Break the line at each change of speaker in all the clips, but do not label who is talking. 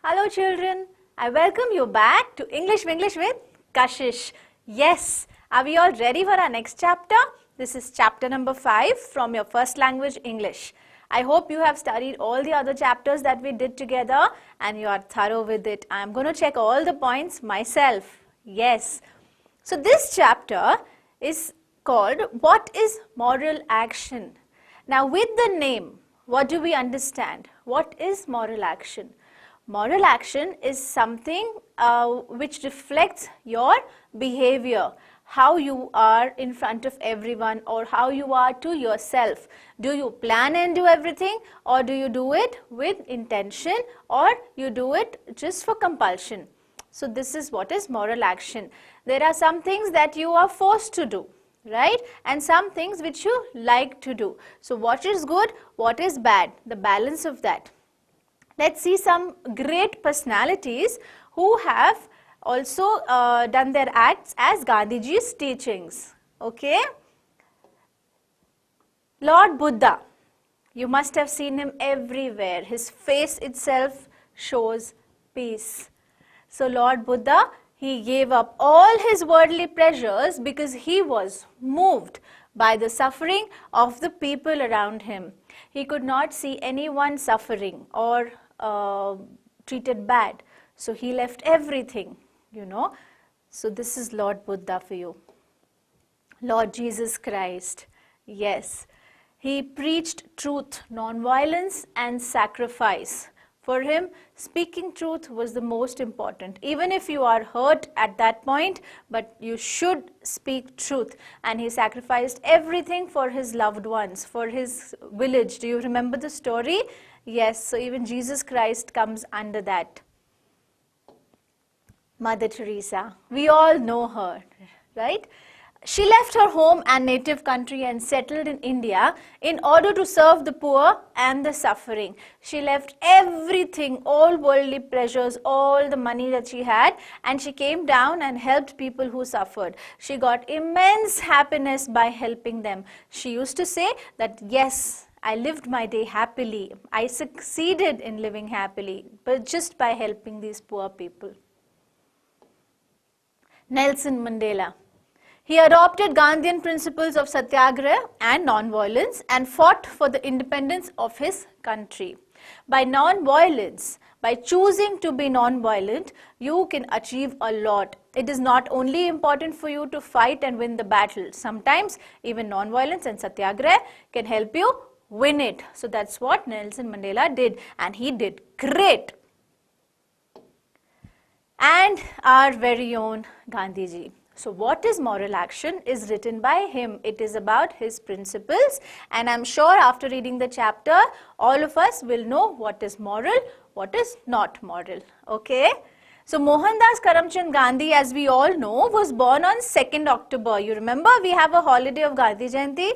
Hello children, I welcome you back to English with Kashish. Yes, are we all ready for our next chapter? This is chapter number 5 from your first language English. I hope you have studied all the other chapters that we did together and you are thorough with it. I am going to check all the points myself. Yes. So this chapter is called What is Moral Action? Now with the name, what do we understand? What is moral action? Moral action is something which reflects your behavior, how you are in front of everyone or how you are to yourself. Do you plan and do everything, or do you do it with intention, or you do it just for compulsion? So this is what is moral action. There are some things that you are forced to do, right? And some things which you like to do. So what is good, what is bad, the balance of that. Let's see some great personalities who have also done their acts as Gandhiji's teachings. Okay? Lord Buddha, you must have seen him everywhere. His face itself shows peace. So Lord Buddha, he gave up all his worldly pleasures because he was moved by the suffering of the people around him. He could not see anyone suffering or treated bad. So he left everything, you know. So this is Lord Buddha for you. Lord Jesus Christ, yes. He preached truth, non-violence and sacrifice. For him, speaking truth was the most important. Even if you are hurt at that point, but you should speak truth. And he sacrificed everything for his loved ones, for his village. Do you remember the story? Yes, so even Jesus Christ comes under that. Mother Teresa, we all know her, right? She left her home and native country and settled in India in order to serve the poor and the suffering. She left everything, all worldly pleasures, all the money that she had, and she came down and helped people who suffered. She got immense happiness by helping them. She used to say that, yes, I lived my day happily. I succeeded in living happily, but just by helping these poor people. Nelson Mandela. He adopted Gandhian principles of satyagraha and non-violence and fought for the independence of his country. By non-violence, by choosing to be non-violent, you can achieve a lot. It is not only important for you to fight and win the battle. Sometimes even non-violence and satyagraha can help you win it. So that's what Nelson Mandela did, and he did great. And our very own Gandhiji. So what is moral action is written by him. It is about his principles, and I'm sure after reading the chapter, all of us will know what is moral, what is not moral. Okay? So Mohandas Karamchand Gandhi, as we all know, was born on 2nd October. You remember we have a holiday of Gandhi Jayanti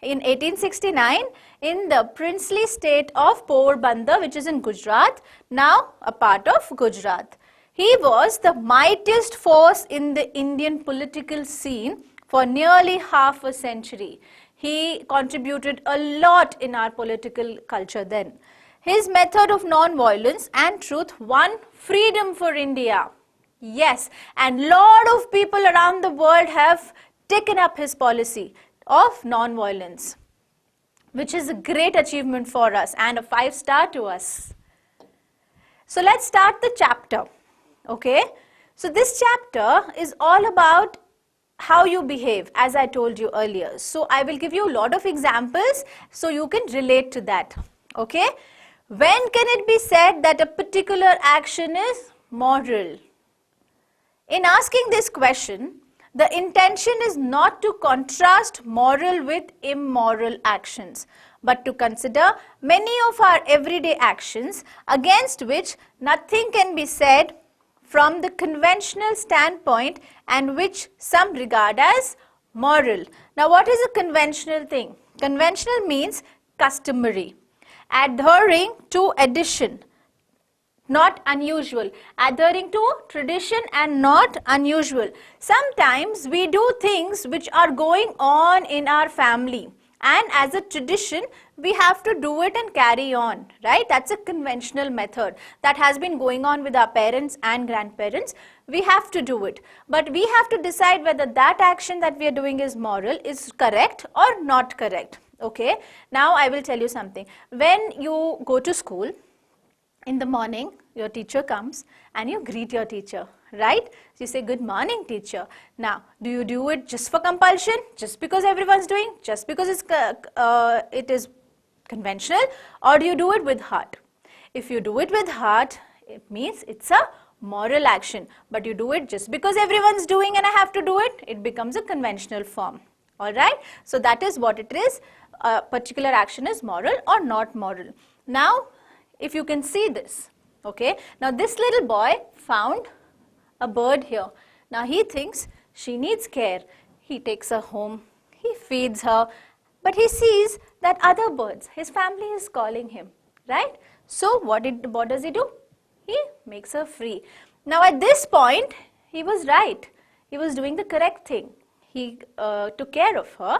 in 1869 in the princely state of Porbandar, which is in Gujarat, now a part of Gujarat. He was the mightiest force in the Indian political scene for nearly half a century. He contributed a lot in our political culture then. His method of non-violence and truth won freedom for India. Yes, and lot of people around the world have taken up his policy of non-violence, which is a great achievement for us and a 5-star to us. So let's start the chapter. Okay, so this chapter is all about how you behave, as I told you earlier. So I will give you a lot of examples so you can relate to that. Okay, when can it be said that a particular action is moral? In asking this question, the intention is not to contrast moral with immoral actions, but to consider many of our everyday actions against which nothing can be said from the conventional standpoint and which some regard as moral. Now what is a conventional thing? Conventional means customary, adhering to addition, not unusual, adhering to tradition and not unusual. Sometimes we do things which are going on in our family, and as a tradition we have to do it and carry on, right? That's a conventional method that has been going on with our parents and grandparents. We have to do it, but we have to decide whether that action that we are doing is moral, is correct or not correct. Okay, now I will tell you something. When you go to school in the morning, your teacher comes and you greet your teacher, right? So you say, good morning, teacher. Now, do you do it just for compulsion, just because everyone's doing, just because it is conventional, or do you do it with heart? If you do it with heart, it means it's a moral action, but you do it just because everyone's doing and I have to do it, it becomes a conventional form. Alright, so that is what it is. A particular action is moral or not moral. Now, if you can see this, okay, now this little boy found a bird here. Now he thinks she needs care. He takes her home, he feeds her, but he sees that other birds, his family is calling him, right? So what does he do? He makes her free. Now at this point, he was right. He was doing the correct thing. He took care of her,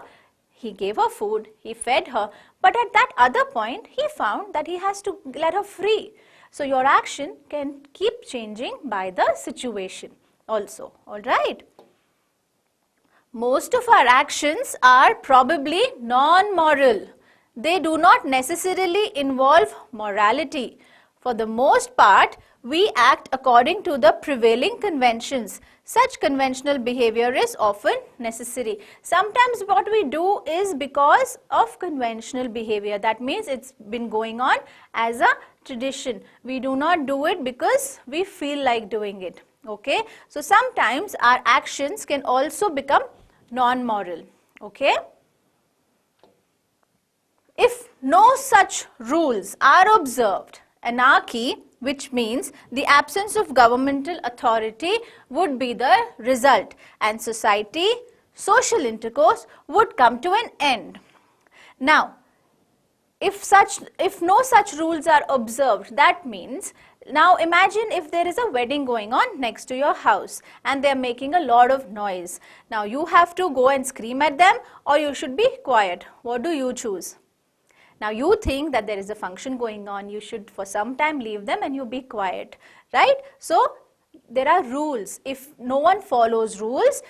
he gave her food, he fed her, but at that other point, he found that he has to let her free. So your action can keep changing by the situation also, alright? Most of our actions are probably non-moral. They do not necessarily involve morality. For the most part, we act according to the prevailing conventions. Such conventional behavior is often necessary. Sometimes what we do is because of conventional behavior. That means it's been going on as a tradition. We do not do it because we feel like doing it. Okay? So sometimes our actions can also become non-moral. Okay? If no such rules are observed, anarchy, which means the absence of governmental authority, would be the result, and society, social intercourse would come to an end. Now, if no such rules are observed, that means, now imagine if there is a wedding going on next to your house and they are making a lot of noise. Now you have to go and scream at them, or you should be quiet. What do you choose? Now you think that there is a function going on, you should for some time leave them and you be quiet, right? So there are rules. If no one follows rules,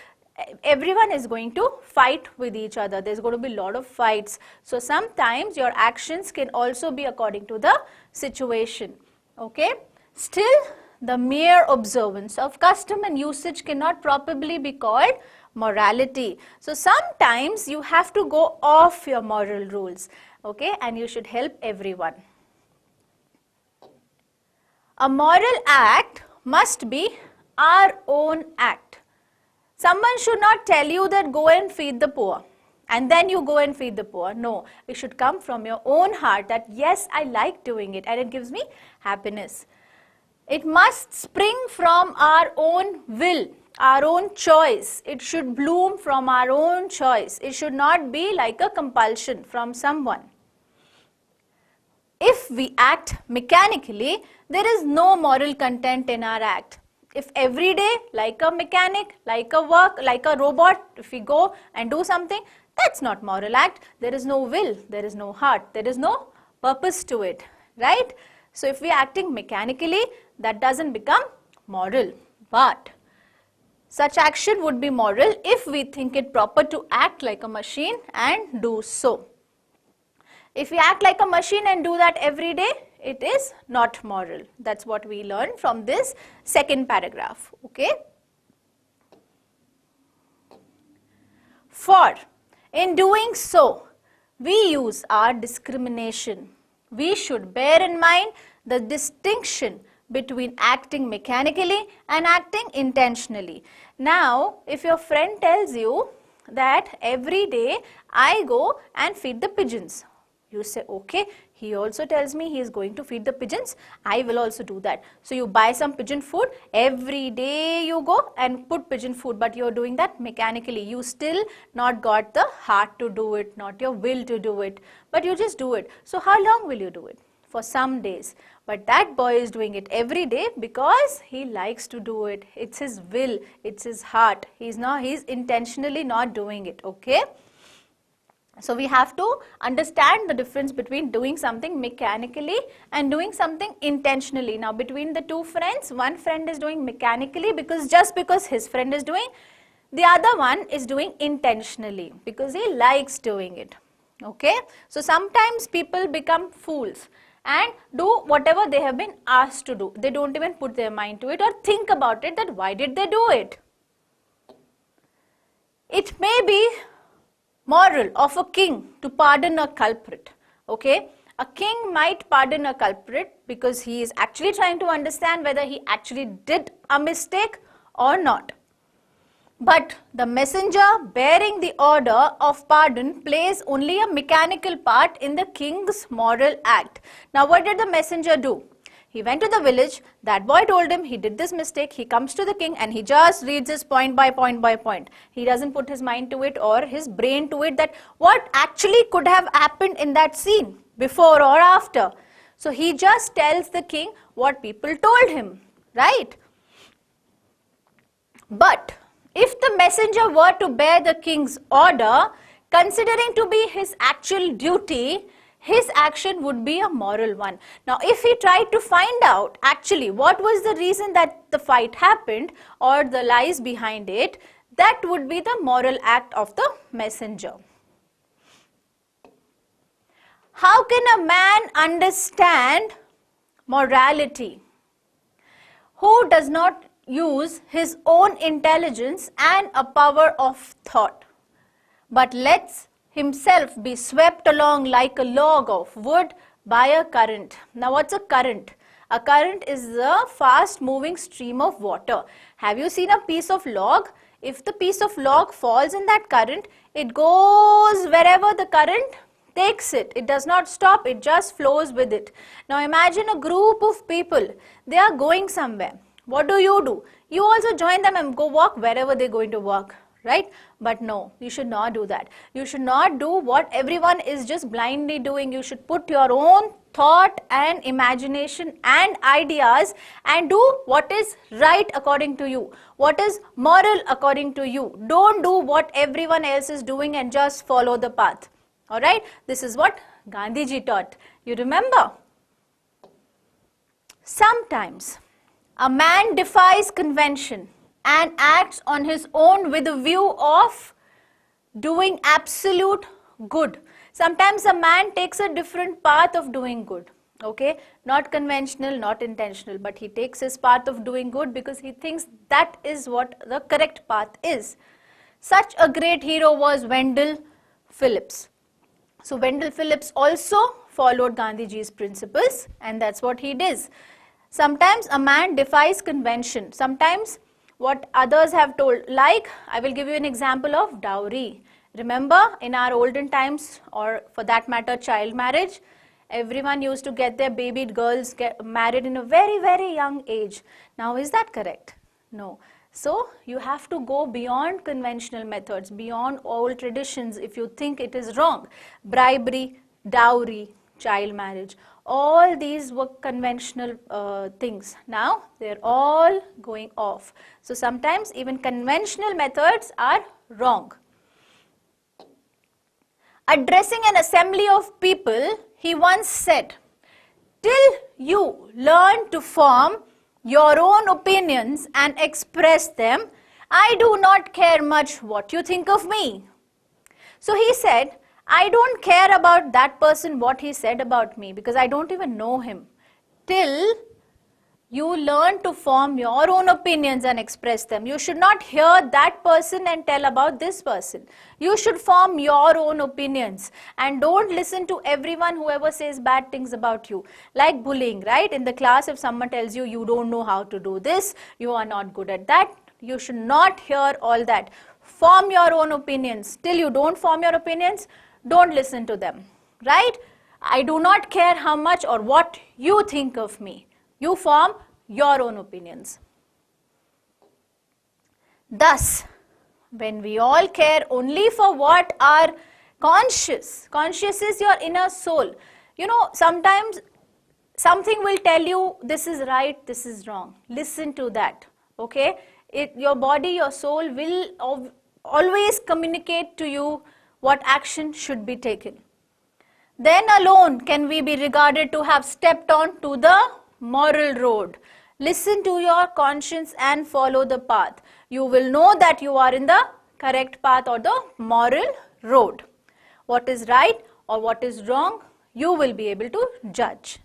everyone is going to fight with each other. There's going to be a lot of fights. So sometimes your actions can also be according to the situation. Okay? Still, the mere observance of custom and usage cannot properly be called morality. So sometimes you have to go off your moral rules. Okay, and you should help everyone. A moral act must be our own act. Someone should not tell you that go and feed the poor and then you go and feed the poor. No, it should come from your own heart that yes, I like doing it and it gives me happiness. It must spring from our own will, our own choice. It should bloom from our own choice. It should not be like a compulsion from someone. If we act mechanically, there is no moral content in our act. If every day, like a mechanic, like a robot, if we go and do something, that's not moral act. There is no will, there is no heart, there is no purpose to it, right? So if we are acting mechanically, that doesn't become moral. But such action would be moral if we think it proper to act like a machine and do so. If we act like a machine and do that every day, it is not moral. That's what we learn from this second paragraph. Okay? For in doing so, we use our discrimination. We should bear in mind the distinction between acting mechanically and acting intentionally. Now, if your friend tells you that every day I go and feed the pigeons, you say, okay, he also tells me he is going to feed the pigeons, I will also do that. So you buy some pigeon food, every day you go and put pigeon food, but you are doing that mechanically. You still not got the heart to do it, not your will to do it, but you just do it. So how long will you do it? For some days. But that boy is doing it every day because he likes to do it. It's his will, it's his heart. He's intentionally not doing it, okay? So we have to understand the difference between doing something mechanically and doing something intentionally. Now between the two friends, one friend is doing mechanically just because his friend is doing, the other one is doing intentionally because he likes doing it. Okay, so sometimes people become fools and do whatever they have been asked to do. They don't even put their mind to it or think about it that why did they do it. It may be moral of a king to pardon a culprit. Okay, a king might pardon a culprit because he is actually trying to understand whether he actually did a mistake or not. But the messenger bearing the order of pardon plays only a mechanical part in the king's moral act. Now what did the messenger do? He went to the village, that boy told him he did this mistake, he comes to the king and he just reads this point by point by point. He doesn't put his mind to it or his brain to it that what actually could have happened in that scene before or after. So he just tells the king what people told him, right? But if the messenger were to bear the king's order, considering to be his actual duty, his action would be a moral one. Now, if he tried to find out actually what was the reason that the fight happened or the lies behind it, that would be the moral act of the messenger. How can a man understand morality who does not use his own intelligence and a power of thought, but lets himself be swept along like a log of wood by a current? Now what's a current? A current is the fast moving stream of water. Have you seen a piece of log? If the piece of log falls in that current, it goes wherever the current takes it. It does not stop, it just flows with it. Now imagine a group of people, they are going somewhere. What do? You also join them and go walk wherever they're going to walk, right? But no, you should not do that. You should not do what everyone is just blindly doing. You should put your own thought and imagination and ideas and do what is right according to you, what is moral according to you. Don't do what everyone else is doing and just follow the path. Alright, this is what Gandhi ji taught. You remember? Sometimes a man defies convention and acts on his own with a view of doing absolute good. Sometimes a man takes a different path of doing good, okay? Not conventional, not intentional, but he takes his path of doing good because he thinks that is what the correct path is. Such a great hero was Wendell Phillips. So Wendell Phillips also followed Gandhiji's principles and that's what he did. Sometimes a man defies convention. Sometimes what others have told, like I will give you an example of dowry. Remember in our olden times, or for that matter child marriage, everyone used to get their baby girls get married in a very, very young age. Now is that correct? No. So you have to go beyond conventional methods, beyond old traditions if you think it is wrong. Bribery, dowry, child marriage, all these were conventional things. Now they're all going off. So sometimes even conventional methods are wrong. Addressing an assembly of people, he once said, "Till you learn to form your own opinions and express them, I do not care much what you think of me." So he said, I don't care about that person, what he said about me, because I don't even know him. Till you learn to form your own opinions and express them. You should not hear that person and tell about this person. You should form your own opinions and don't listen to everyone whoever says bad things about you. Like bullying, right? In the class, if someone tells you, you don't know how to do this, you are not good at that, you should not hear all that. Form your own opinions. Till you don't form your opinions, don't listen to them, right? I do not care how much or what you think of me. You form your own opinions. Thus, when we all care only for what are conscious is your inner soul. You know, sometimes something will tell you this is right, this is wrong. Listen to that, okay? Your body, your soul will always communicate to you what action should be taken. Then alone can we be regarded to have stepped on to the moral road. Listen to your conscience and follow the path. You will know that you are in the correct path or the moral road. What is right or what is wrong, you will be able to judge.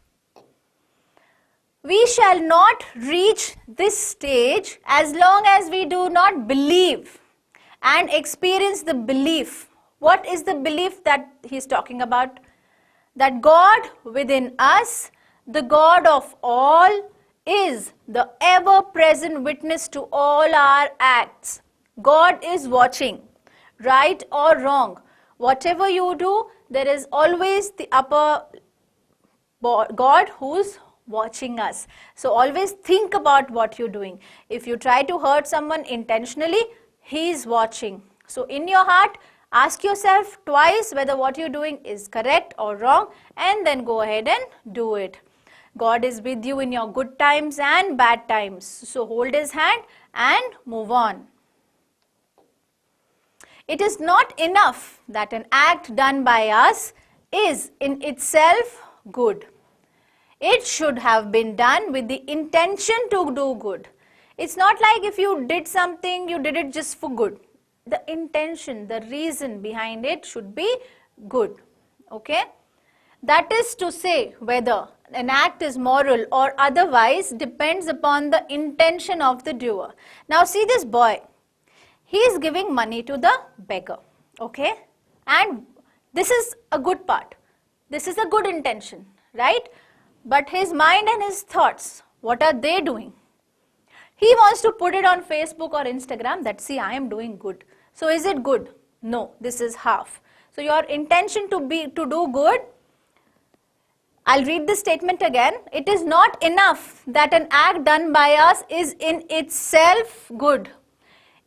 We shall not reach this stage as long as we do not believe and experience the belief. What is the belief that he is talking about? That God within us, the God of all, is the ever-present witness to all our acts. God is watching, right or wrong. Whatever you do, there is always the upper God who's watching us. So always think about what you're doing. If you try to hurt someone intentionally, he is watching. So in your heart, ask yourself twice whether what you're doing is correct or wrong, and then go ahead and do it. God is with you in your good times and bad times. So hold his hand and move on. It is not enough that an act done by us is in itself good. It should have been done with the intention to do good. It's not like if you did something, you did it just for good. The intention, the reason behind it should be good. Okay? That is to say, whether an act is moral or otherwise depends upon the intention of the doer. Now see this boy. He is giving money to the beggar. Okay? And this is a good part. This is a good intention, right? But his mind and his thoughts, what are they doing? He wants to put it on Facebook or Instagram that, see, I am doing good. So is it good? No, this is half. So your intention to do good, I'll read the statement again. It is not enough that an act done by us is in itself good.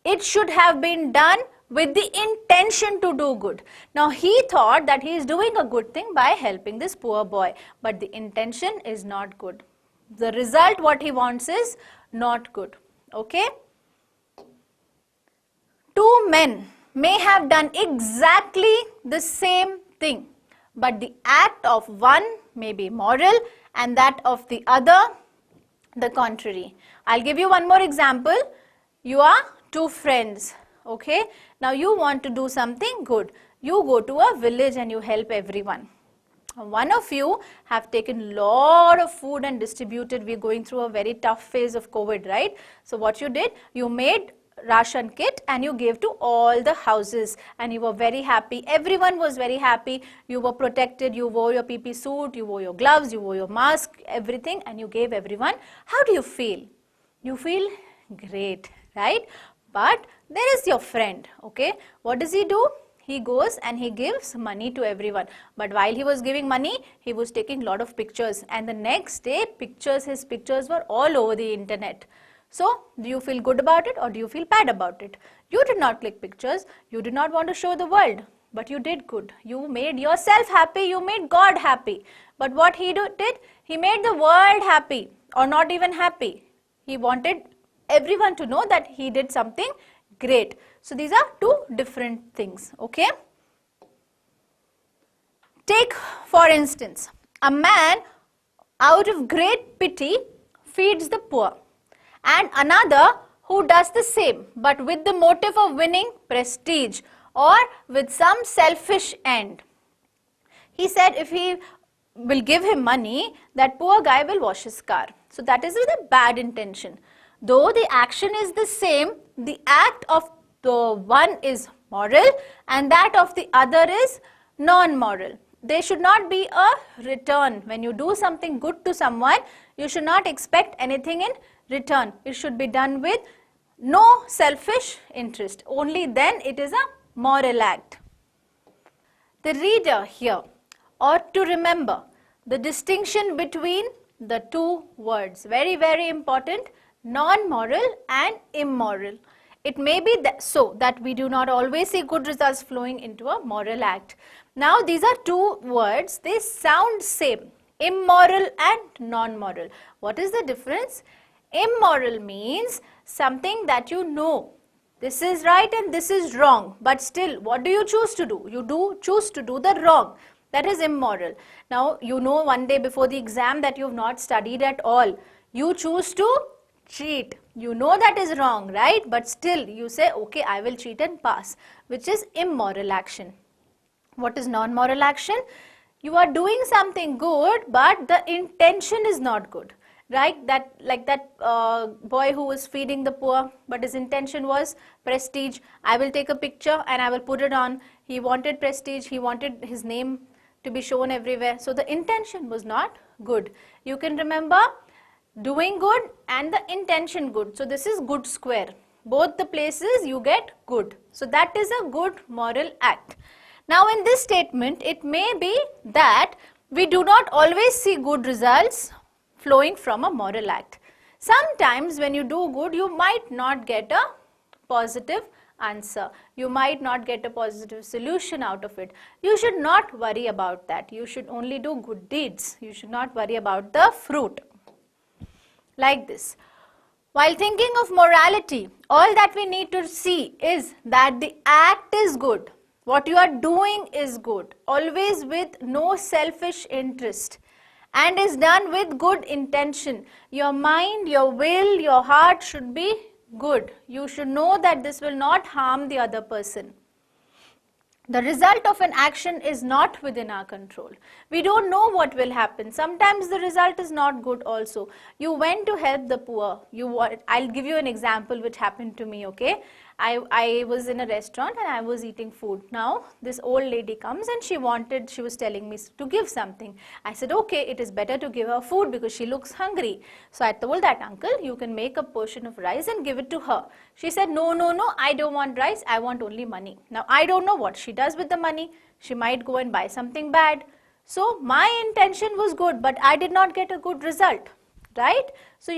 It should have been done with the intention to do good. Now he thought that he is doing a good thing by helping this poor boy, but the intention is not good. The result what he wants is not good. Okay? Two men may have done exactly the same thing, but the act of one may be moral and that of the other the contrary. I'll give you one more example. You are two friends. Okay, now you want to do something good. You go to a village and you help everyone. One of you have taken lot of food and distributed. We're going through a very tough phase of COVID, right? So what you did, you made ration kit and you gave to all the houses and you were very happy. Everyone was very happy. You were protected. You wore your PP suit, you wore your gloves, you wore your mask, everything, and you gave everyone. How do you feel? You feel great, right? But there is your friend, okay? What does he do? He goes and he gives money to everyone. But while he was giving money, he was taking a lot of pictures. And the next day, his pictures were all over the internet. So, do you feel good about it or do you feel bad about it? You did not click pictures. You did not want to show the world. But you did good. You made yourself happy. You made God happy. But what he did, he made the world happy or not even happy. He wanted everyone to know that he did something great. So these are two different things. Okay? Take for instance, a man out of great pity feeds the poor, and another who does the same but with the motive of winning prestige or with some selfish end. He said if he will give him money, that poor guy will wash his car. So that is with a bad intention. Though the action is the same, the act of the one is moral and that of the other is non-moral. There should not be a return. When you do something good to someone, you should not expect anything in return. It should be done with no selfish interest. Only then it is a moral act. The reader here ought to remember the distinction between the two words. Very, very important. Non-moral and immoral. It may be so that we do not always see good results flowing into a moral act. Now these are two words, they sound same, immoral and non-moral. What is the difference? Immoral means something that you know This is right and this is wrong. But still, what do you choose to do? You do choose to do the wrong. That is immoral. Now, you know one day before the exam that you have not studied at all. You choose to cheat. You know that is wrong, right? But still, you say, okay, I will cheat and pass, which is immoral action. What is non-moral action? You are doing something good, but the intention is not good. Right, like that boy who was feeding the poor, but his intention was prestige. I will take a picture and I will put it on. He wanted prestige, he wanted his name to be shown everywhere. So the intention was not good. You can remember doing good and the intention good. So this is good square. Both the places you get good. So that is a good moral act. Now in this statement, it may be that we do not always see good results flowing from a moral act. Sometimes when you do good, you might not get a positive answer. You might not get a positive solution out of it. You should not worry about that. You should only do good deeds. You should not worry about the fruit. Like this. While thinking of morality, all that we need to see is that the act is good. What you are doing is good. Always with no selfish interest. And is done with good intention. Your mind, your will, your heart should be good. You should know that this will not harm the other person. The result of an action is not within our control. We don't know what will happen. Sometimes the result is not good also. You went to help the poor. I'll give you an example which happened to me, okay? I was in a restaurant and I was eating food. Now this old lady comes and she was telling me to give something. I said, okay, it is better to give her food because she looks hungry. So I told that uncle, you can make a portion of rice and give it to her. She said, no, I don't want rice, I want only money. Now I don't know what she does with the money. She might go and buy something bad. So my intention was good, but I did not get a good result. Right? So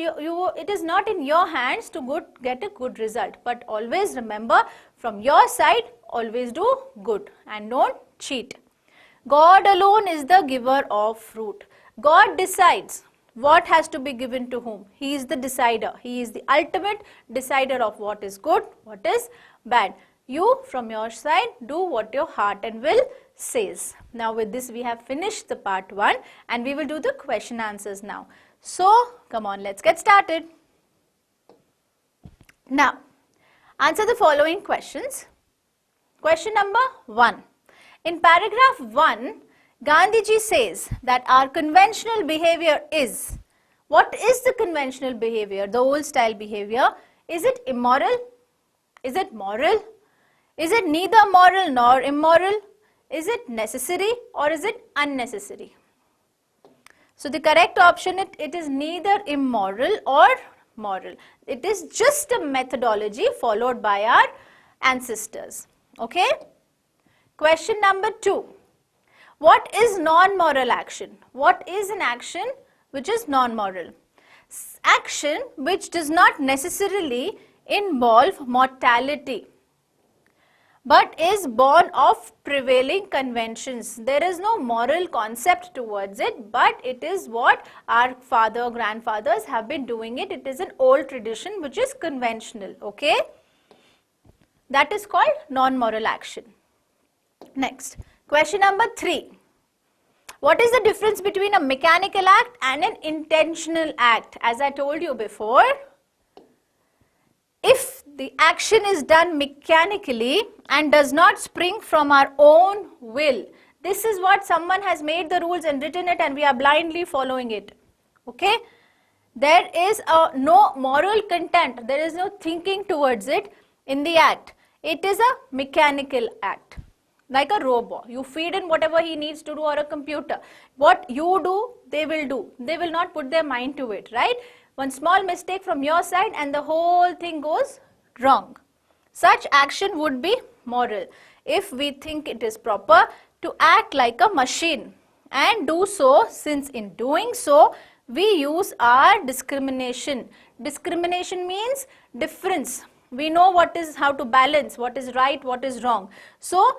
it is not in your hands to get a good result. But always remember, from your side, always do good and don't cheat. God alone is the giver of fruit. God decides what has to be given to whom. He is the decider. He is the ultimate decider of what is good, what is bad. You, from your side, do what your heart and will says. Now with this, we have finished the part 1 and we will do the question answers now. So, come on, let's get started. Now, answer the following questions. Question number 1. In paragraph 1, Gandhiji says that our conventional behavior is. What is the conventional behavior, the old style behavior? Is it immoral? Is it moral? Is it neither moral nor immoral? Is it necessary or is it unnecessary? So the correct option, it is neither immoral or moral. It is just a methodology followed by our ancestors. Okay? Question number 2. What is non-moral action? What is an action which is non-moral? Action which does not necessarily involve mortality, but is born of prevailing conventions. There is no moral concept towards it, but it is what our grandfathers have been doing it. It is an old tradition which is conventional, okay? That is called non-moral action. Next, question number 3. What is the difference between a mechanical act and an intentional act? As I told you before, if the action is done mechanically and does not spring from our own will, this is what someone has made the rules and written it and we are blindly following it. Okay? There is no moral content, there is no thinking towards it in the act. It is a mechanical act. Like a robot, you feed in whatever he needs to do, or a computer. What you do, they will do. They will not put their mind to it, right? One small mistake from your side and the whole thing goes wrong. Such action would be moral if we think it is proper to act like a machine and do so, since in doing so we use our discrimination. Discrimination means difference. We know how to balance, what is right, what is wrong. So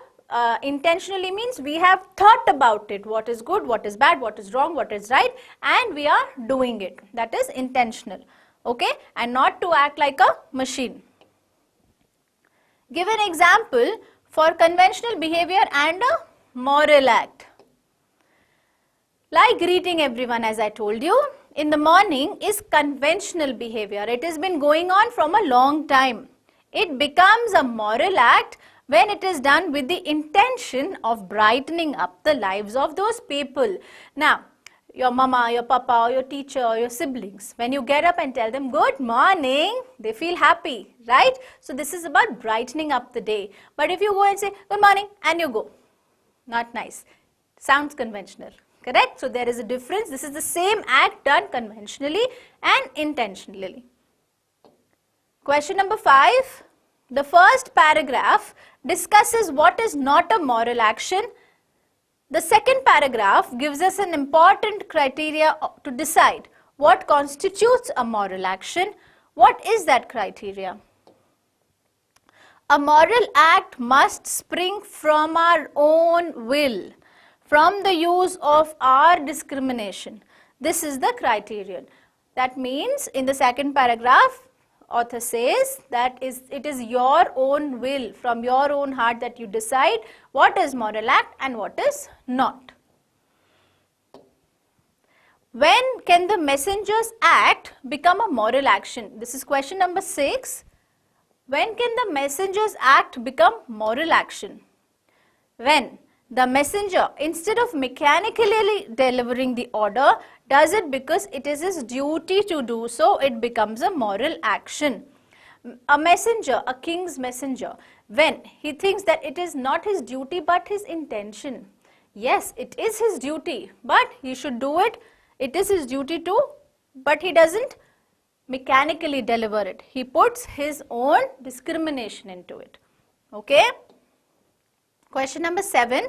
intentionally means we have thought about it, what is good, what is bad, what is wrong, what is right, and we are doing it. That is intentional, okay, and not to act like a machine. Give an example for conventional behavior and a moral act. Like greeting everyone, as I told you, in the morning is conventional behavior. It has been going on from a long time. It becomes a moral act when it is done with the intention of brightening up the lives of those people. Now, your mama, your papa, or your teacher, or your siblings, when you get up and tell them good morning, they feel happy, right? So this is about brightening up the day. But if you go and say good morning and you go, not nice. Sounds conventional, correct? So there is a difference. This is the same act done conventionally and intentionally. Question number 5. The first paragraph discusses what is not a moral action. The second paragraph gives us an important criteria to decide what constitutes a moral action. What is that criteria? A moral act must spring from our own will, from the use of our discrimination. This is the criterion. That means in the second paragraph, author says that it is your own will, from your own heart, that you decide what is moral act and what is not. When can the messenger's act become a moral action? This is question number 6. When can the messenger's act become moral action? When the messenger, instead of mechanically delivering the order, does it because it is his duty to do so, it becomes a moral action. A messenger, a king's messenger, when he thinks that it is not his duty but his intention. Yes, it is his duty, but he should do it. It is his duty to, but he doesn't mechanically deliver it. He puts his own discrimination into it. Okay? Question number 7.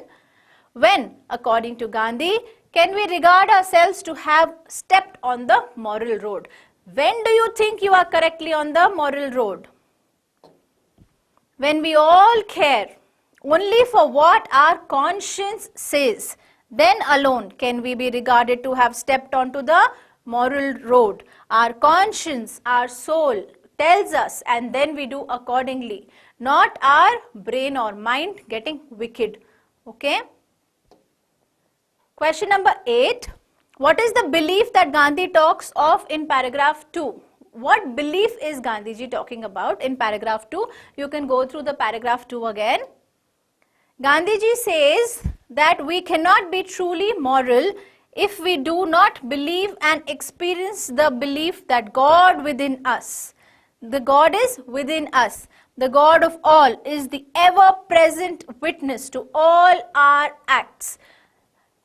When, according to Gandhi, can we regard ourselves to have stepped on the moral road? When do you think you are correctly on the moral road? When we all care only for what our conscience says, then alone can we be regarded to have stepped onto the moral road. Our conscience, our soul tells us, and then we do accordingly, not our brain or mind getting wicked. Okay? Question number 8. What is the belief that Gandhi talks of in paragraph 2? What belief is Gandhiji talking about in paragraph 2? You can go through the paragraph 2 again. Gandhiji says that we cannot be truly moral if we do not believe and experience the belief that God within us, the God is within us, the God of all, is the ever-present witness to all our acts.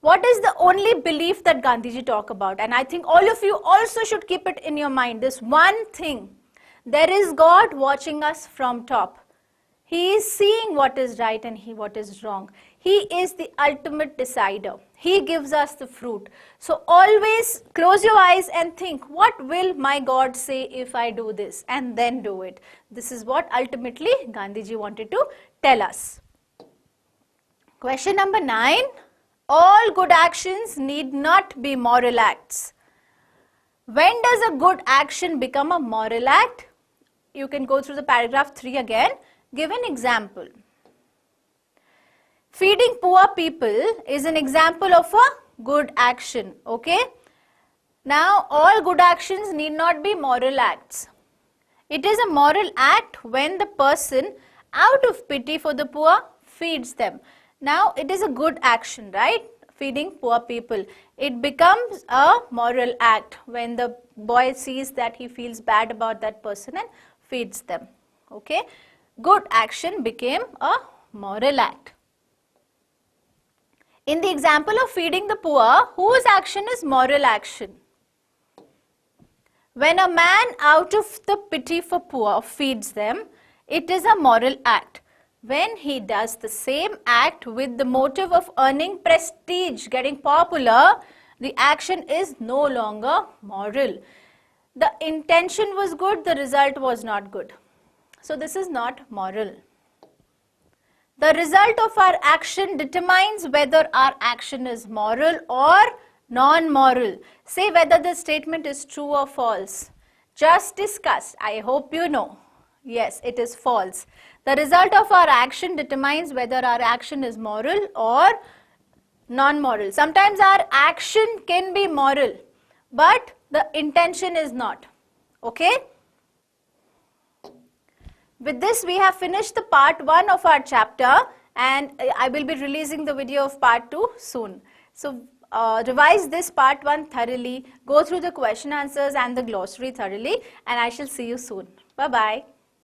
What is the only belief that Gandhiji talk about? And I think all of you also should keep it in your mind. This one thing. There is God watching us from top. He is seeing what is right and what is wrong. He is the ultimate decider. He gives us the fruit. So always close your eyes and think, what will my God say if I do this? And then do it. This is what ultimately Gandhiji wanted to tell us. Question number 9. All good actions need not be moral acts. When does a good action become a moral act? You can go through the paragraph 3 again. Give an example. Feeding poor people is an example of a good action. Okay? Now, all good actions need not be moral acts. It is a moral act when the person, out of pity for the poor, feeds them. Now, it is a good action, right? Feeding poor people. It becomes a moral act when the boy sees that he feels bad about that person and feeds them. Okay? Good action became a moral act. In the example of feeding the poor, whose action is moral action? When a man, out of the pity for poor, feeds them, it is a moral act. When he does the same act with the motive of earning prestige, getting popular, the action is no longer moral. The intention was good, the result was not good. So this is not moral. The result of our action determines whether our action is moral or non-moral. Say whether the statement is true or false. Just discuss. I hope you know. Yes, it is false. The result of our action determines whether our action is moral or non-moral. Sometimes our action can be moral, but the intention is not. Okay? With this, we have finished the part 1 of our chapter, and I will be releasing the video of part 2 soon. So, revise this part 1 thoroughly, go through the question answers and the glossary thoroughly, and I shall see you soon. Bye-bye.